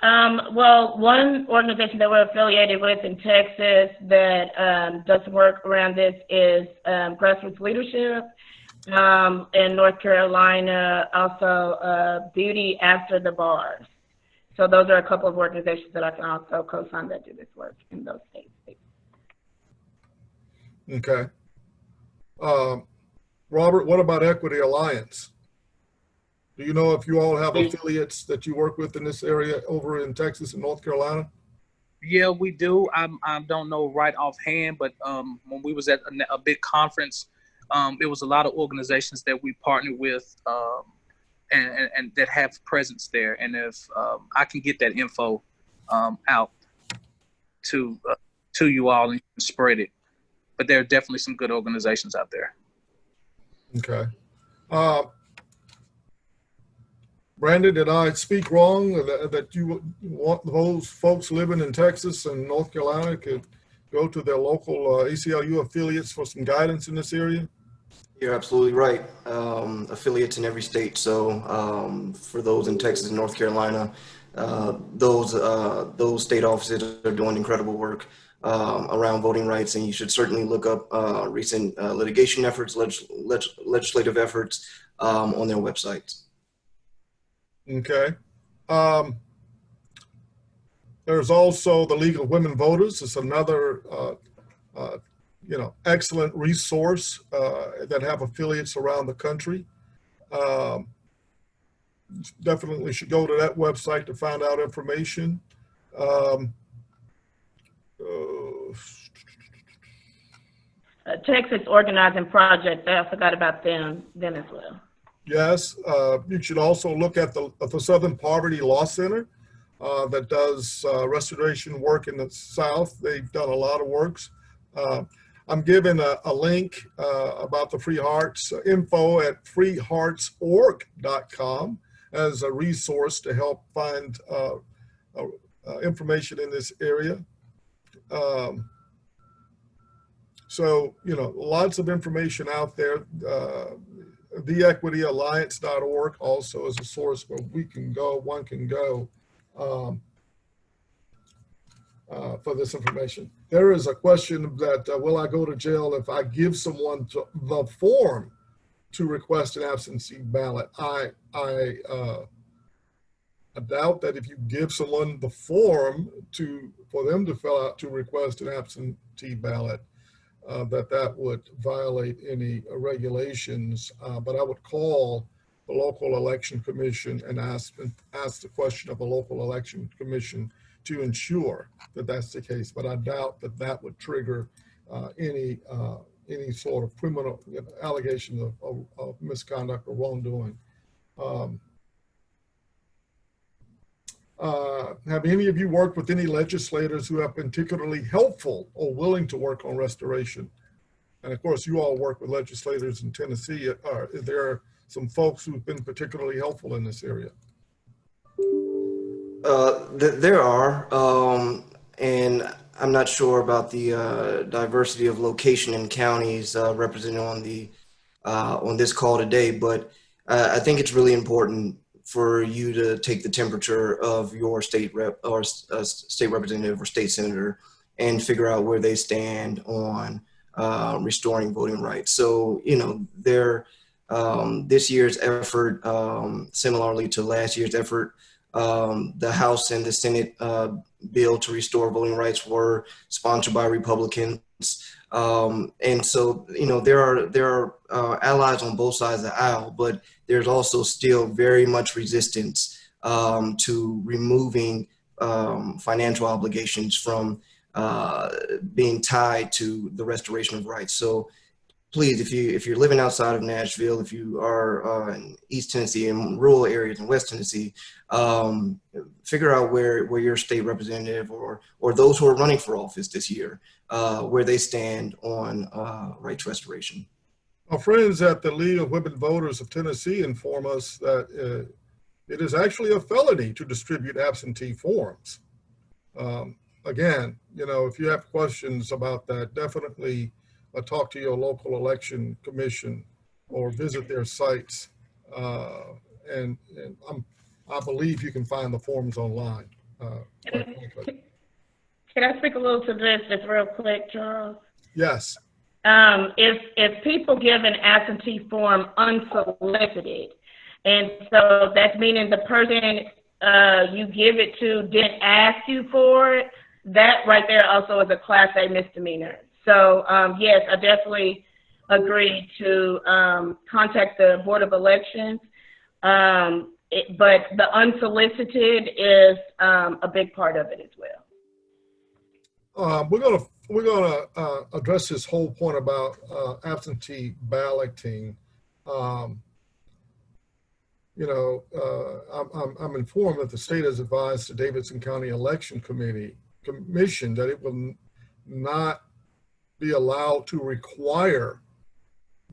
Well, one organization that we're affiliated with in Texas that does work around this is Grassroots Leadership. In North Carolina, also Beauty After the Bars. So those are a couple of organizations that I can also co-sign that do this work in those states. Okay. Robert, what about Equity Alliance? Do you know if you all have affiliates that you work with in this area over in Texas and North Carolina? Yeah, we do. I don't know right offhand, but when we was at a big conference, there was a lot of organizations that we partnered with and that have presence there. And if I can get that info out to you all and spread it, but there are definitely some good organizations out there. Okay. Brandon, did I speak wrong that you want those folks living in Texas and North Carolina could go to their local ACLU affiliates for some guidance in this area? You're absolutely right. Affiliates in every state. So for those in Texas and North Carolina, those state offices are doing incredible work around voting rights, and you should certainly look up recent litigation efforts, legislative efforts on their websites. Okay. There's also the League of Women Voters. It's another, excellent resource that have affiliates around the country. Definitely should go to that website to find out information. Texas Organizing Project, I forgot about them as well. Yes, you should also look at the Southern Poverty Law Center that does restoration work in the South. They've done a lot of works. I'm given a link about the Free Hearts, info at freeheartsorg.com as a resource to help find information in this area. So, lots of information out there. TheEquityAlliance.org also is a source where one can go for this information. There is a question that will I go to jail if I give someone the form to request an absentee ballot? I doubt that if you give someone the form for them to fill out to request an absentee ballot, that would violate any regulations. But I would call the local election commission and ask the question of the local election commission to ensure that that's the case. But I doubt that would trigger any sort of criminal allegations of misconduct or wrongdoing. Have any of you worked with any legislators who have been particularly helpful or willing to work on restoration? And of course, you all work with legislators in Tennessee. Is there some folks who've been particularly helpful in this area? There are, and I'm not sure about the diversity of location and counties represented on this call today, but I think it's really important for you to take the temperature of your state rep or state representative or state senator and figure out where they stand on restoring voting rights. So, this year's effort, similarly to last year's effort, the House and the Senate bill to restore voting rights were sponsored by Republicans. And so, there are allies on both sides of the aisle, but there's also still very much resistance to removing financial obligations from being tied to the restoration of rights. So please, if you're living outside of Nashville, if you are in East Tennessee and rural areas in West Tennessee, figure out where your state representative or those who are running for office this year, where they stand on rights restoration. Our friends at the League of Women Voters of Tennessee inform us that it is actually a felony to distribute absentee forms. Again, if you have questions about that, definitely talk to your local election commission or visit their sites. And I believe you can find the forms online. Can I speak a little to this just real quick, Charles? Yes. If people give an absentee form unsolicited, and so that's meaning the person you give it to didn't ask you for it, that right there also is a Class A misdemeanor. So yes, I definitely agree to contact the Board of Elections, but the unsolicited is a big part of it as well. We're gonna address this whole point about absentee balloting. I'm informed that the state has advised the Davidson County Election Commission that it will not be allowed to require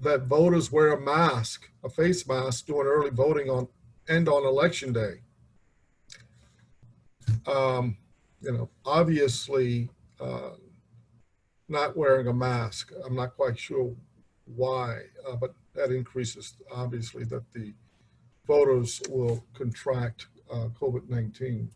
that voters wear a face mask during early voting on and on election day. Obviously, not wearing a mask, I'm not quite sure why, but that increases, obviously, that the voters will contract COVID-19.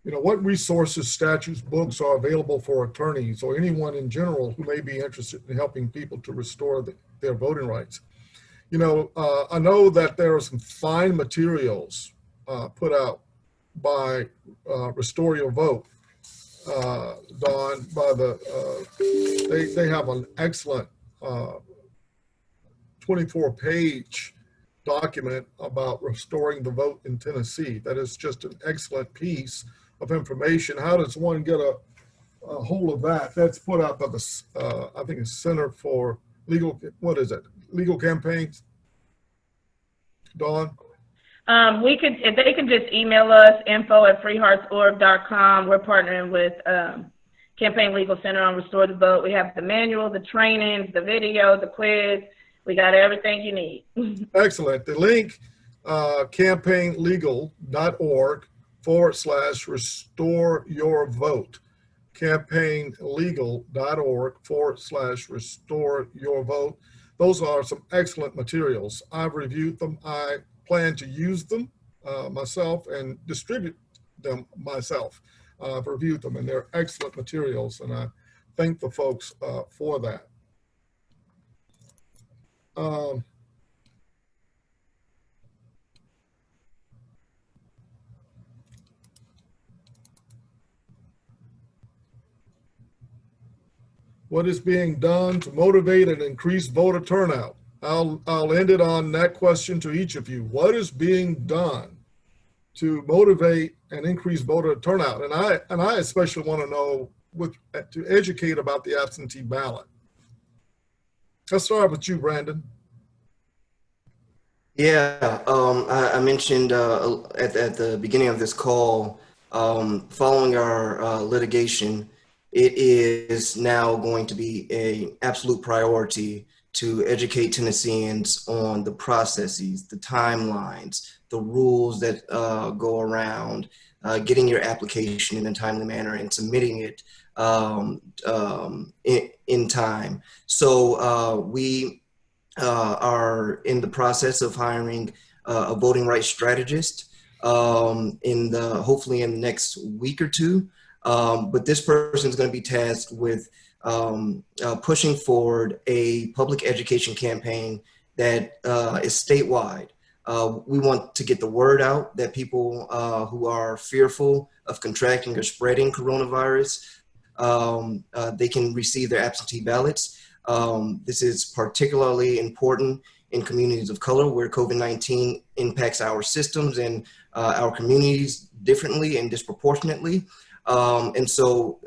What resources, statutes, books are available for attorneys or anyone in general who may be interested in helping people to restore their voting rights? I know that there are some fine materials put out by Restore Your Vote, Dawn, by they have an excellent 24-page document about restoring the vote in Tennessee. That is just an excellent piece of information. How does one get a hold of that? That's put out by the, I think it's Center for Legal, what is it? Legal Campaigns? Dawn? If they can just email us, info@freeheartsorg.com. We're partnering with Campaign Legal Center on Restore the Vote. We have the manual, the trainings, the video, the quiz. We got everything you need. Excellent. The link, campaignlegal.org/restore your vote. campaignlegal.org/restore your vote. Those are some excellent materials. I've reviewed them. I plan to use them myself and distribute them myself. I've reviewed them, and they're excellent materials, and I thank the folks for that. What is being done to motivate and increase voter turnout? I'll end it on that question to each of you. What is being done to motivate and increase voter turnout? And I especially want to know to educate about the absentee ballot. Let's start with you, Brandon. Yeah, I mentioned at the beginning of this call, following our litigation, it is now going to be an absolute priority to educate Tennesseans on the processes, the timelines, the rules that go around getting your application in a timely manner and submitting it in time. So we are in the process of hiring a voting rights strategist hopefully in the next week or two. But this person is going to be tasked with pushing forward a public education campaign that is statewide. We want to get the word out that people who are fearful of contracting or spreading coronavirus, they can receive their absentee ballots. This is particularly important in communities of color where COVID-19 impacts our systems and our communities differently and disproportionately. And so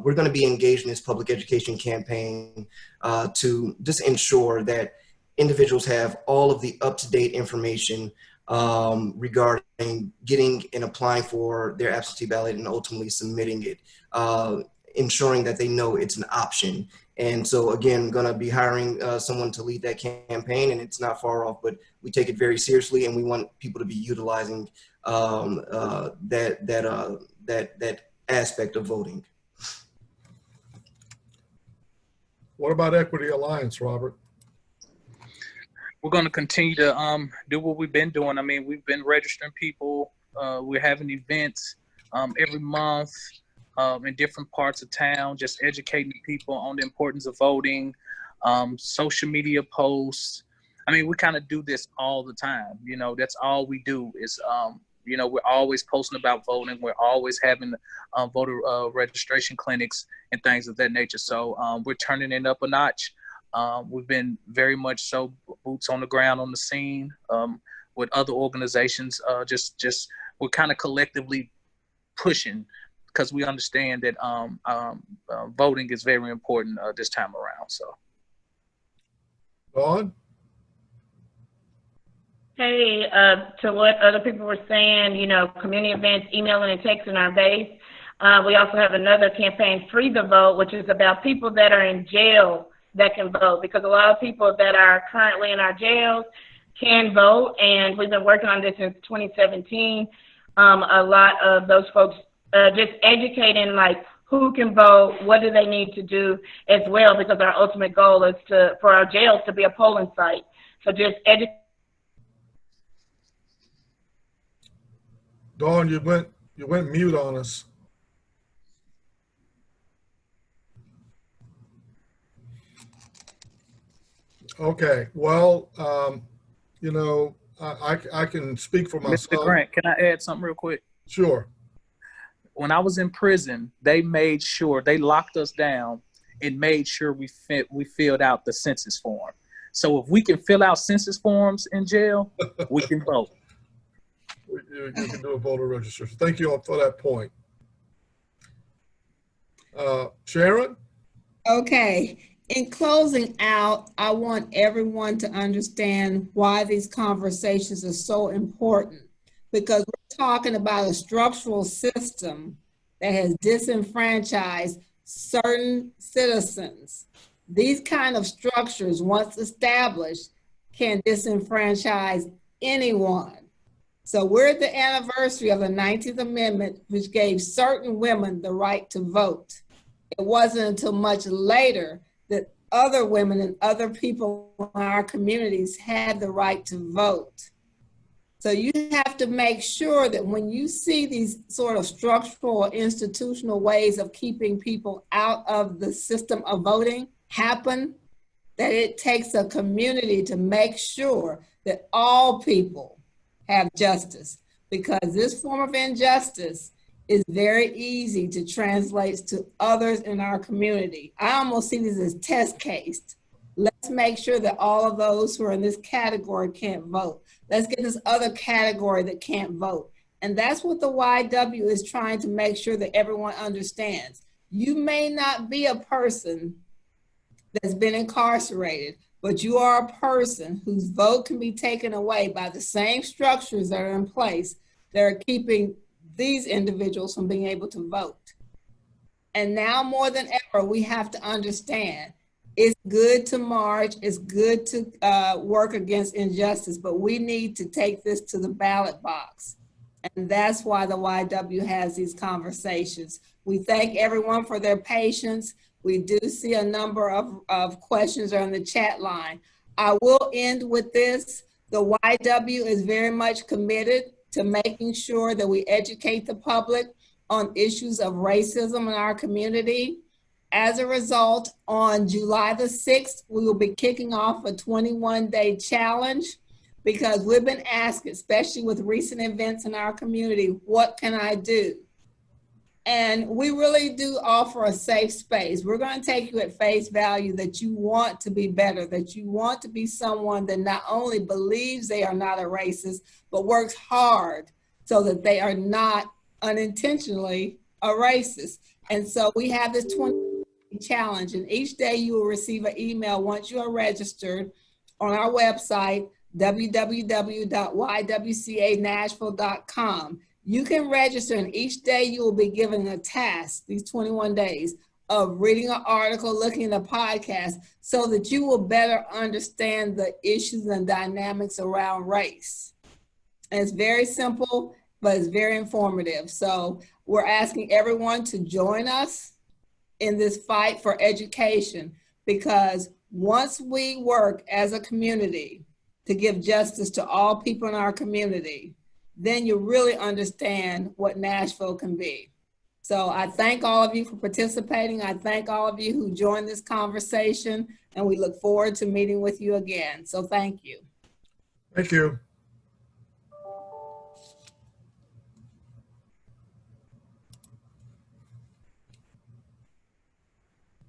we're going to be engaged in this public education campaign to just ensure that individuals have all of the up-to-date information regarding getting and applying for their absentee ballot and ultimately submitting it, ensuring that they know it's an option. And so again, going to be hiring someone to lead that campaign, and it's not far off, but we take it very seriously, and we want people to be utilizing that aspect of voting. What about Equity Alliance, Robert? We're going to continue to do what we've been doing. I mean, we've been registering people. We're having events every month in different parts of town, just educating people on the importance of voting, social media posts. I mean, we kind of do this all the time. You know, that's all we do is, you know, we're always posting about voting. We're always having voter registration clinics and things of that nature. So we're turning it up a notch. We've been very much so boots on the ground on the scene with other organizations. Just we're kind of collectively pushing because we understand that voting is very important this time around. So, Dawn? Hey, to what other people were saying, you know, community events, emailing and texting our base. We also have another campaign, Free the Vote, which is about people that are in jail that can vote, because a lot of people that are currently in our jails can vote, and we've been working on this since 2017. A lot of those folks just educating, like, who can vote, what do they need to do as well, because our ultimate goal is for our jails to be a polling site. So just educate. Dawn, you went mute on us. Okay, well, you know, I can speak for Mr. myself. Grant, can I add something real quick? Sure. When I was in prison, they made sure they locked us down and made sure we filled out the census form. So if we can fill out census forms in jail, we can vote. You can do a voter registration. Thank you all for that point. Sharon? Okay, in closing out, I want everyone to understand why these conversations are so important, because we're talking about a structural system that has disenfranchised certain citizens. These kind of structures, once established, can disenfranchise anyone. So we're at the anniversary of the 19th Amendment, which gave certain women the right to vote. It wasn't until much later that other women and other people in our communities had the right to vote. So you have to make sure that when you see these sort of structural or institutional ways of keeping people out of the system of voting happen, that it takes a community to make sure that all people have justice, because this form of injustice is very easy to translate to others in our community. I almost see this as test case. Let's make sure that all of those who are in this category can't vote. Let's get this other category that can't vote. And that's what the YW is trying to make sure that everyone understands. You may not be a person that's been incarcerated, but you are a person whose vote can be taken away by the same structures that are in place that are keeping these individuals from being able to vote. And now more than ever, we have to understand it's good to march, it's good to work against injustice, but we need to take this to the ballot box. And that's why the YW has these conversations. We thank everyone for their patience. We do see a number of questions on the chat line. I will end with this. The YW is very much committed to making sure that we educate the public on issues of racism in our community. As a result, on July the 6th, we will be kicking off a 21-day challenge, because we've been asked, especially with recent events in our community, what can I do? And we really do offer a safe space. We're going to take you at face value that you want to be better, that you want to be someone that not only believes they are not a racist, but works hard so that they are not unintentionally a racist. And so we have this 20-day challenge, and each day you will receive an email once you are registered on our website, www.ywcanashville.com. You can register, and each day you will be given a task, these 21 days, of reading an article, looking at a podcast, so that you will better understand the issues and dynamics around race. And it's very simple, but it's very informative. So we're asking everyone to join us in this fight for education, because once we work as a community to give justice to all people in our community, then you really understand what Nashville can be. So I thank all of you for participating. I thank all of you who joined this conversation, and we look forward to meeting with you again. So thank you. Thank you.